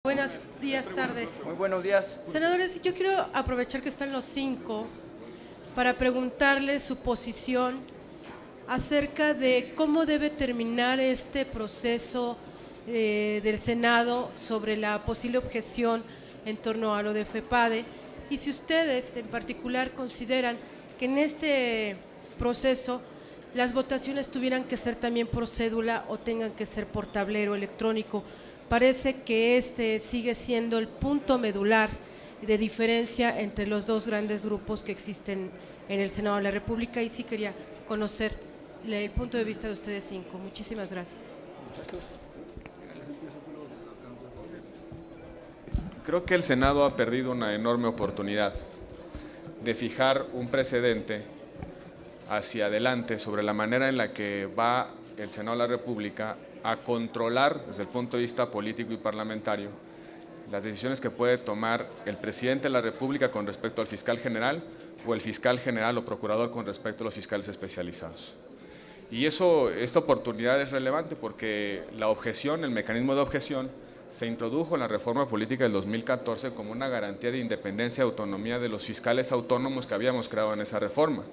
Buenos días, tardes. Muy buenos días. Senadores, yo quiero aprovechar que están los 5 para preguntarles su posición acerca de cómo debe terminar este proceso del Senado sobre la posible objeción en torno a lo de FEPADE, y si ustedes en particular consideran que en este proceso las votaciones tuvieran que ser también por cédula o tengan que ser por tablero electrónico. Parece que este sigue siendo el punto medular de diferencia entre los dos grandes grupos que existen en el Senado de la República, y sí quería conocer el punto de vista de ustedes 5. Muchísimas gracias. Creo que el Senado ha perdido una enorme oportunidad de fijar un precedente hacia adelante sobre la manera en la que va el Senado de la República a controlar desde el punto de vista político y parlamentario las decisiones que puede tomar el presidente de la República con respecto al fiscal general o el fiscal general o procurador con respecto a los fiscales especializados. Y esta oportunidad es relevante porque la objeción, el mecanismo de objeción, se introdujo en la reforma política del 2014 como una garantía de independencia y autonomía de los fiscales autónomos que habíamos creado en esa reforma.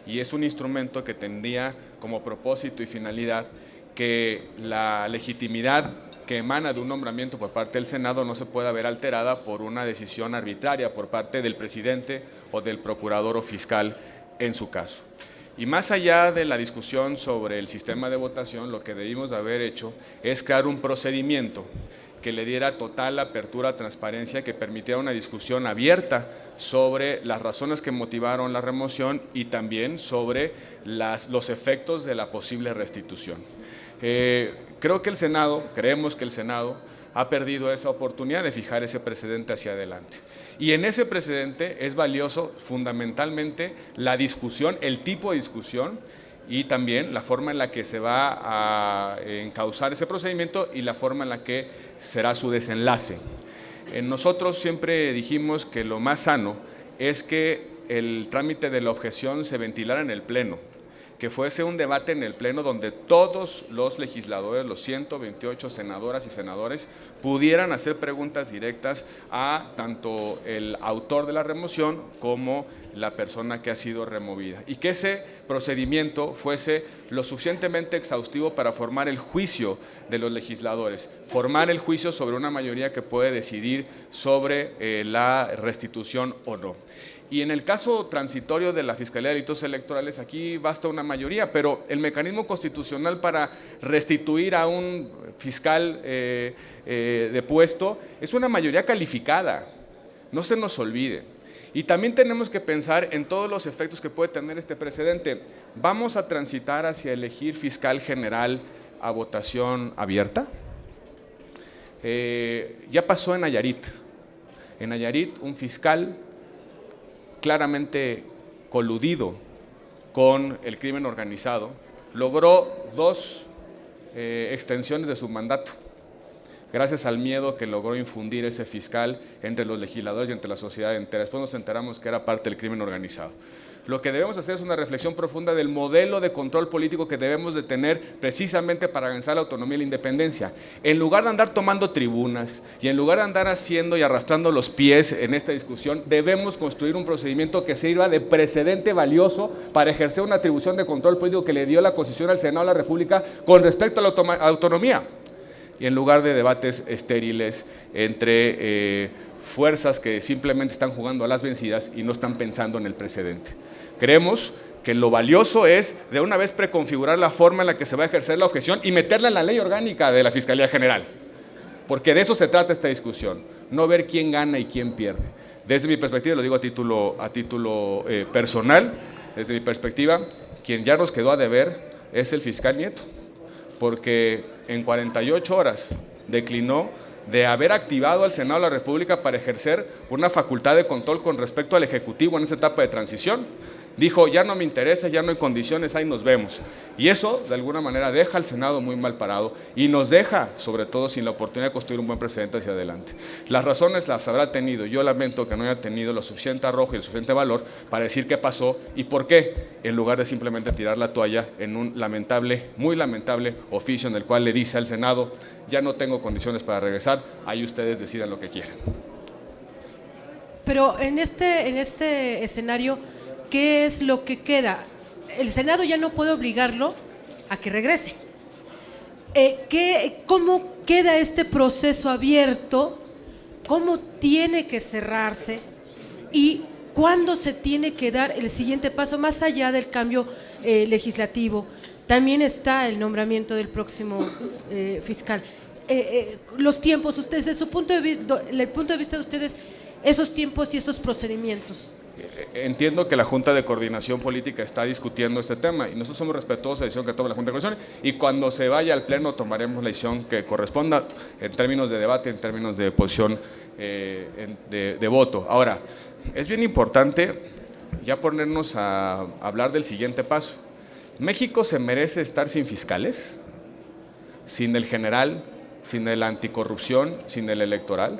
Y es un instrumento que tendría como propósito y finalidad que la legitimidad que emana de un nombramiento por parte del Senado no se pueda ver alterada por una decisión arbitraria por parte del presidente o del procurador o fiscal en su caso. Y más allá de la discusión sobre el sistema de votación, lo que debimos de haber hecho es crear un procedimiento que le diera total apertura, transparencia, que permitiera una discusión abierta sobre las razones que motivaron la remoción y también sobre los efectos de la posible restitución. Creemos que el Senado ha perdido esa oportunidad de fijar ese precedente hacia adelante. Y en ese precedente es valioso fundamentalmente la discusión, el tipo de discusión y también la forma en la que se va a encauzar ese procedimiento y la forma en la que será su desenlace. Nosotros siempre dijimos que lo más sano es que el trámite de la objeción se ventilara en el Pleno, que fuese un debate en el Pleno donde todos los legisladores, los 128 senadoras y senadores, pudieran hacer preguntas directas a tanto el autor de la remoción como la persona que ha sido removida, y que ese procedimiento fuese lo suficientemente exhaustivo para formar el juicio de los legisladores, formar el juicio sobre una mayoría que puede decidir sobre la restitución o no. Y en el caso transitorio de la Fiscalía de Delitos Electorales, aquí basta una mayoría, pero el mecanismo constitucional para restituir a un fiscal de puesto es una mayoría calificada, no se nos olvide. Y también tenemos que pensar en todos los efectos que puede tener este precedente. ¿Vamos a transitar hacia elegir fiscal general a votación abierta? Ya pasó en Nayarit. En Nayarit, un fiscal claramente coludido con el crimen organizado logró 2 extensiones de su mandato, gracias al miedo que logró infundir ese fiscal entre los legisladores y entre la sociedad entera. Después nos enteramos que era parte del crimen organizado. Lo que debemos hacer es una reflexión profunda del modelo de control político que debemos de tener precisamente para avanzar la autonomía y la independencia. En lugar de andar tomando tribunas y en lugar de andar haciendo y arrastrando los pies en esta discusión, debemos construir un procedimiento que sirva de precedente valioso para ejercer una atribución de control político que le dio la Constitución al Senado de la República con respecto a la autonomía. Y en lugar de debates estériles entre fuerzas que simplemente están jugando a las vencidas y no están pensando en el precedente. Creemos que lo valioso es de una vez preconfigurar la forma en la que se va a ejercer la objeción y meterla en la ley orgánica de la Fiscalía General, porque de eso se trata esta discusión, no ver quién gana y quién pierde. Desde mi perspectiva, lo digo a título personal, desde mi perspectiva, quien ya nos quedó a deber es el fiscal Nieto, porque en 48 horas declinó de haber activado al Senado de la República para ejercer una facultad de control con respecto al Ejecutivo en esa etapa de transición. dijo, ya no me interesa, ya no hay condiciones, ahí nos vemos. Y eso, de alguna manera, deja al Senado muy mal parado y nos deja, sobre todo, sin la oportunidad de construir un buen precedente hacia adelante. Las razones las habrá tenido, yo lamento que no haya tenido lo suficiente arrojo y el suficiente valor para decir qué pasó y por qué, en lugar de simplemente tirar la toalla en un lamentable, muy lamentable oficio en el cual le dice al Senado, ya no tengo condiciones para regresar, ahí ustedes decidan lo que quieran. Pero en este escenario, ¿qué es lo que queda? El Senado ya no puede obligarlo a que regrese. ¿Cómo queda este proceso abierto? ¿Cómo tiene que cerrarse? ¿Y cuándo se tiene que dar el siguiente paso, más allá del cambio legislativo? También está el nombramiento del próximo fiscal. Los tiempos, ustedes, desde el punto de vista de ustedes, esos tiempos y esos procedimientos. Entiendo que la Junta de Coordinación Política está discutiendo este tema y nosotros somos respetuosos de la decisión que tome la Junta de Coordinación y cuando se vaya al Pleno tomaremos la decisión que corresponda en términos de debate, en términos de posición de voto. Ahora, es bien importante ya ponernos a hablar del siguiente paso. ¿México se merece estar sin fiscales? ¿Sin el general? ¿Sin el anticorrupción? ¿Sin el electoral?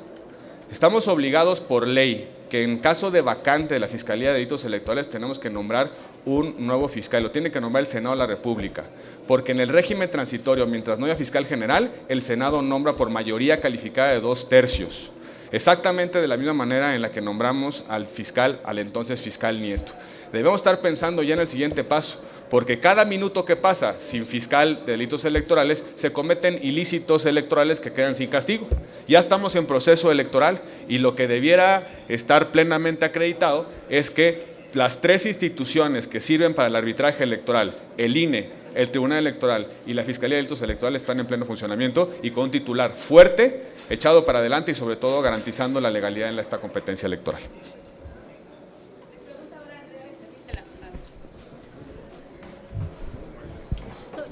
Estamos obligados por ley que en caso de vacante de la Fiscalía de Delitos Electorales tenemos que nombrar un nuevo fiscal, lo tiene que nombrar el Senado de la República, porque en el régimen transitorio, mientras no haya fiscal general, el Senado nombra por mayoría calificada de 2/3, exactamente de la misma manera en la que nombramos al fiscal, al entonces fiscal Nieto. Debemos estar pensando ya en el siguiente paso, porque cada minuto que pasa sin fiscal de delitos electorales se cometen ilícitos electorales que quedan sin castigo. Ya estamos en proceso electoral y lo que debiera estar plenamente acreditado es que las tres instituciones que sirven para el arbitraje electoral, el INE, el Tribunal Electoral y la Fiscalía de Delitos Electorales están en pleno funcionamiento y con un titular fuerte, echado para adelante y sobre todo garantizando la legalidad en esta competencia electoral.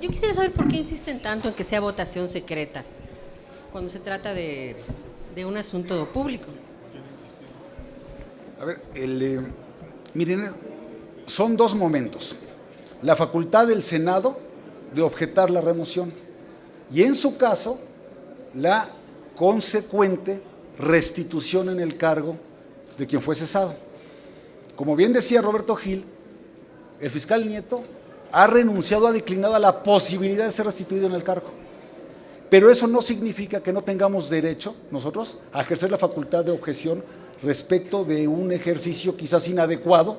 Yo quisiera saber por qué insisten tanto en que sea votación secreta cuando se trata de un asunto público. A ver, miren, son dos momentos. La facultad del Senado de objetar la remoción y en su caso la consecuente restitución en el cargo de quien fue cesado. Como bien decía Roberto Gil, el fiscal Nieto ha renunciado, ha declinado a la posibilidad de ser restituido en el cargo. Pero eso no significa que no tengamos derecho nosotros a ejercer la facultad de objeción respecto de un ejercicio quizás inadecuado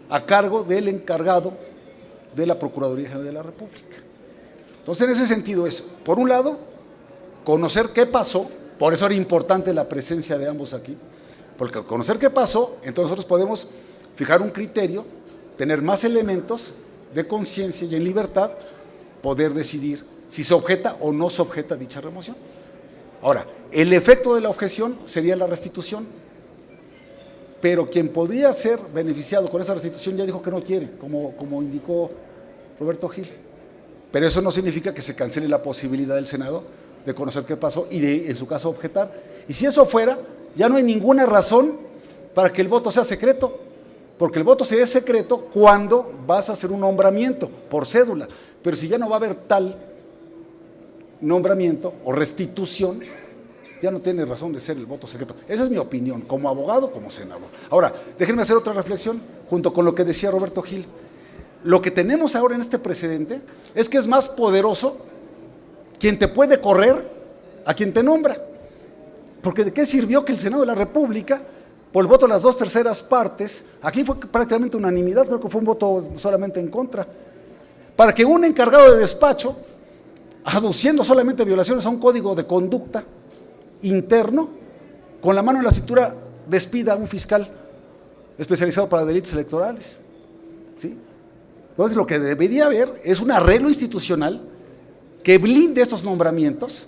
a cargo del encargado de la Procuraduría General de la República. Entonces, en ese sentido es, por un lado, conocer qué pasó, por eso era importante la presencia de ambos aquí, porque al conocer qué pasó, entonces nosotros podemos fijar un criterio, tener más elementos de conciencia y en libertad poder decidir si se objeta o no se objeta dicha remoción. Ahora, el efecto de la objeción sería la restitución, pero quien podría ser beneficiado con esa restitución ya dijo que no quiere, como indicó Roberto Gil. Pero eso no significa que se cancele la posibilidad del Senado de conocer qué pasó y de, en su caso, objetar. Y si eso fuera, ya no hay ninguna razón para que el voto sea secreto, porque el voto sería secreto cuando vas a hacer un nombramiento por cédula, pero si ya no va a haber tal nombramiento o restitución, ya no tiene razón de ser el voto secreto. Esa es mi opinión, como abogado, como senador. Ahora, déjenme hacer otra reflexión, junto con lo que decía Roberto Gil. Lo que tenemos ahora en este precedente es que es más poderoso quien te puede correr a quien te nombra. Porque ¿de qué sirvió que el Senado de la República, por el voto de las 2/3 partes, aquí fue prácticamente unanimidad, creo que fue un voto solamente en contra, para que un encargado de despacho, aduciendo solamente violaciones a un código de conducta interno, con la mano en la cintura despida a un fiscal especializado para delitos electorales? ¿Sí? Entonces lo que debería haber es un arreglo institucional que blinde estos nombramientos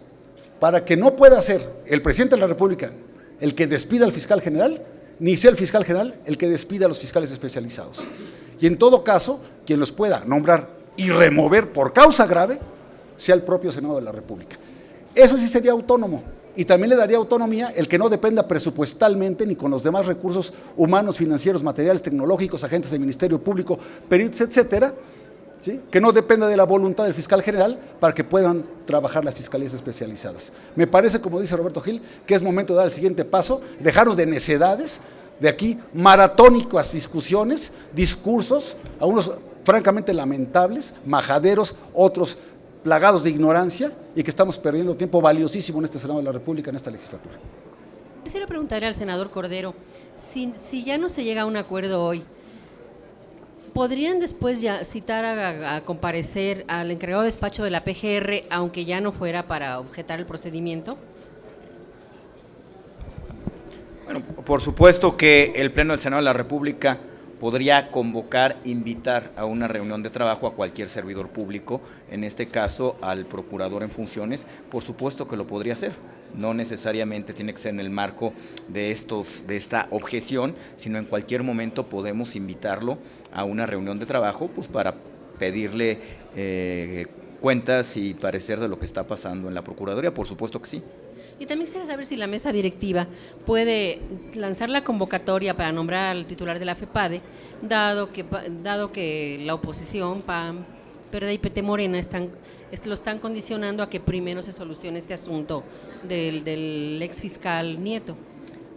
para que no pueda ser el presidente de la República el que despida al fiscal general, ni sea el fiscal general el que despida a los fiscales especializados. Y en todo caso, quien los pueda nombrar y remover por causa grave sea el propio Senado de la República. Eso sí sería autónomo, y también le daría autonomía el que no dependa presupuestalmente ni con los demás recursos humanos, financieros, materiales, tecnológicos, agentes del Ministerio Público, peritos, etcétera, ¿sí? Que no dependa de la voluntad del fiscal general para que puedan trabajar las fiscalías especializadas. Me parece, como dice Roberto Gil, que es momento de dar el siguiente paso, dejarnos de necedades, de aquí maratónicas discusiones, discursos, algunos francamente lamentables, majaderos, otros plagados de ignorancia, y que estamos perdiendo tiempo valiosísimo en este Senado de la República, en esta legislatura. Quisiera preguntarle al senador Cordero, si ya no se llega a un acuerdo hoy, ¿podrían después ya citar a comparecer al encargado de despacho de la PGR, aunque ya no fuera para objetar el procedimiento? Bueno, por supuesto que el Pleno del Senado de la República podría convocar, invitar a una reunión de trabajo a cualquier servidor público, en este caso al procurador en funciones, por supuesto que lo podría hacer. No necesariamente tiene que ser en el marco de esta objeción, sino en cualquier momento podemos invitarlo a una reunión de trabajo, pues para pedirle cuentas y parecer de lo que está pasando en la Procuraduría, por supuesto que sí. Y también quisiera saber si la mesa directiva puede lanzar la convocatoria para nombrar al titular de la FEPADE, dado que la oposición, PAN, PRD y PT Morena lo están condicionando a que primero se solucione este asunto del ex fiscal Nieto.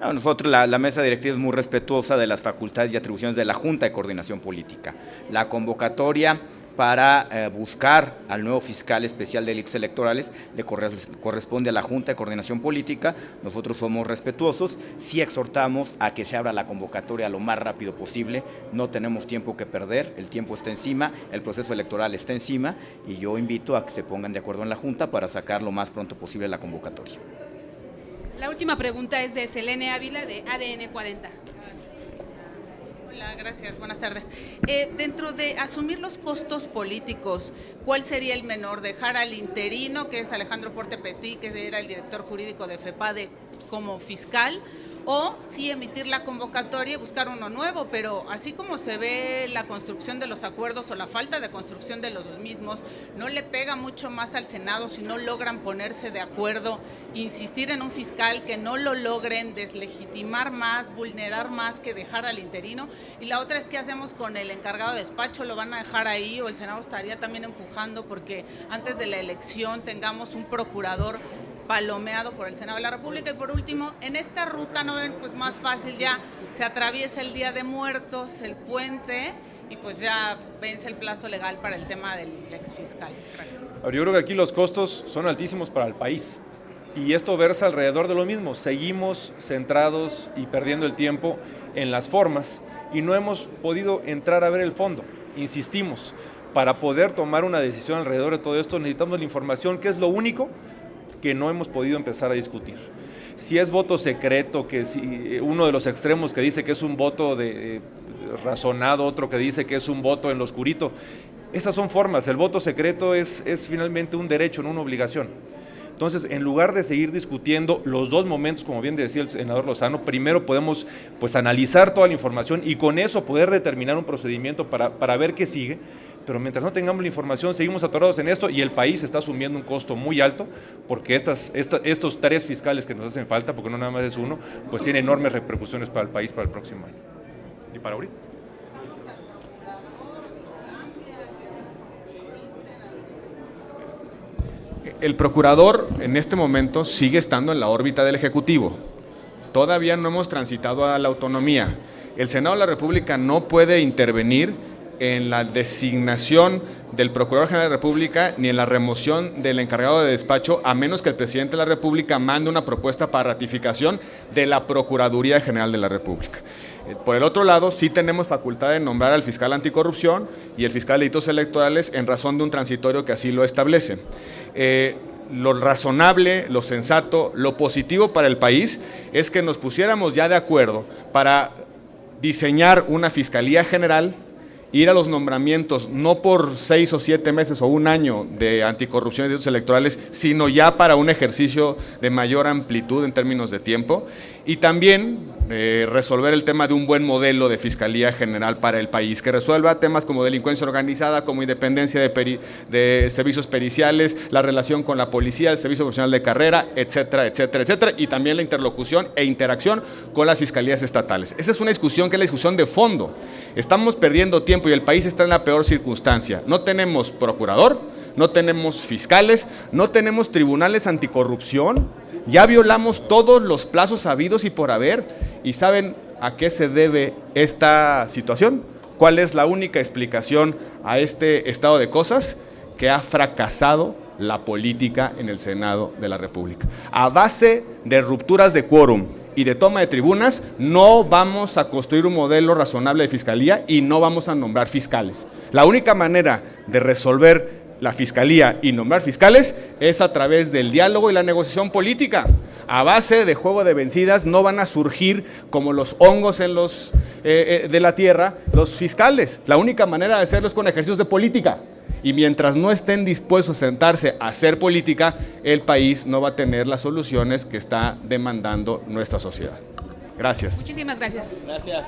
Nosotros, la mesa directiva es muy respetuosa de las facultades y atribuciones de la Junta de Coordinación Política. La convocatoria para buscar al nuevo fiscal especial de delitos electorales le corresponde a la Junta de Coordinación Política. Nosotros somos respetuosos, sí exhortamos a que se abra la convocatoria lo más rápido posible, no tenemos tiempo que perder, el tiempo está encima, el proceso electoral está encima, y yo invito a que se pongan de acuerdo en la Junta para sacar lo más pronto posible la convocatoria. La última pregunta es de Selene Ávila, de ADN 40. Hola, gracias, buenas tardes. Dentro de asumir los costos políticos, ¿cuál sería el menor? ¿Dejar al interino, que es Alejandro Porte Petit, que era el director jurídico de FEPADE, como fiscal? O sí emitir la convocatoria y buscar uno nuevo, pero así como se ve la construcción de los acuerdos o la falta de construcción de los mismos, ¿no le pega mucho más al Senado si no logran ponerse de acuerdo, insistir en un fiscal, que no lo logren, deslegitimar más, vulnerar más que dejar al interino? Y la otra es, ¿qué hacemos con el encargado de despacho? ¿Lo van a dejar ahí o el Senado estaría también empujando porque antes de la elección tengamos un procurador palomeado por el Senado de la República? Y por último, en esta ruta, ¿no ven? Pues más fácil, ya se atraviesa el Día de Muertos, el puente, y pues ya vence el plazo legal para el tema del exfiscal. Gracias. Yo creo que aquí los costos son altísimos para el país, y esto versa alrededor de lo mismo. Seguimos centrados y perdiendo el tiempo en las formas y no hemos podido entrar a ver el fondo. Insistimos, para poder tomar una decisión alrededor de todo esto necesitamos la información, que es lo único que no hemos podido empezar a discutir. Si es voto secreto, que si uno de los extremos que dice que es un voto razonado, otro que dice que es un voto en lo oscurito, esas son formas. El voto secreto es finalmente un derecho, no una obligación. Entonces, en lugar de seguir discutiendo los dos momentos, como bien decía el senador Lozano, primero podemos pues analizar toda la información y con eso poder determinar un procedimiento para ver qué sigue. Pero mientras no tengamos la información, seguimos atorados en esto, y el país está asumiendo un costo muy alto, porque estos tres fiscales que nos hacen falta, porque no nada más es uno, pues tiene enormes repercusiones para el país para el próximo año. ¿Y para ahorita? El procurador en este momento sigue estando en la órbita del Ejecutivo. Todavía no hemos transitado a la autonomía. El Senado de la República no puede intervenir en la designación del Procurador General de la República ni en la remoción del encargado de despacho, a menos que el presidente de la República mande una propuesta para ratificación de la Procuraduría General de la República. Por el otro lado, sí tenemos facultad de nombrar al fiscal anticorrupción y el fiscal de delitos electorales en razón de un transitorio que así lo establece. Lo razonable, lo sensato, lo positivo para el país es que nos pusiéramos ya de acuerdo para diseñar una Fiscalía General ir a los nombramientos no por 6 o 7 meses o un año de anticorrupción y delitos electorales, sino ya para un ejercicio de mayor amplitud en términos de tiempo, y también resolver el tema de un buen modelo de Fiscalía General para el país, que resuelva temas como delincuencia organizada, como independencia de servicios periciales, la relación con la policía, el servicio profesional de carrera, etcétera, etcétera, etcétera, y también la interlocución e interacción con las fiscalías estatales. Esa es una discusión que es la discusión de fondo. Estamos perdiendo tiempo y el país está en la peor circunstancia. No tenemos procurador, no tenemos fiscales, no tenemos tribunales anticorrupción, ya violamos todos los plazos habidos y por haber. ¿Y saben a qué se debe esta situación? ¿Cuál es la única explicación a este estado de cosas? Que ha fracasado la política en el Senado de la República. A base de rupturas de quórum y de toma de tribunas, no vamos a construir un modelo razonable de fiscalía y no vamos a nombrar fiscales. La única manera de resolver la fiscalía y nombrar fiscales es a través del diálogo y la negociación política. A base de juego de vencidas no van a surgir como los hongos en de la tierra los fiscales. La única manera de hacerlo es con ejercicios de política. Y mientras no estén dispuestos a sentarse a hacer política, el país no va a tener las soluciones que está demandando nuestra sociedad. Gracias. Muchísimas gracias. Gracias.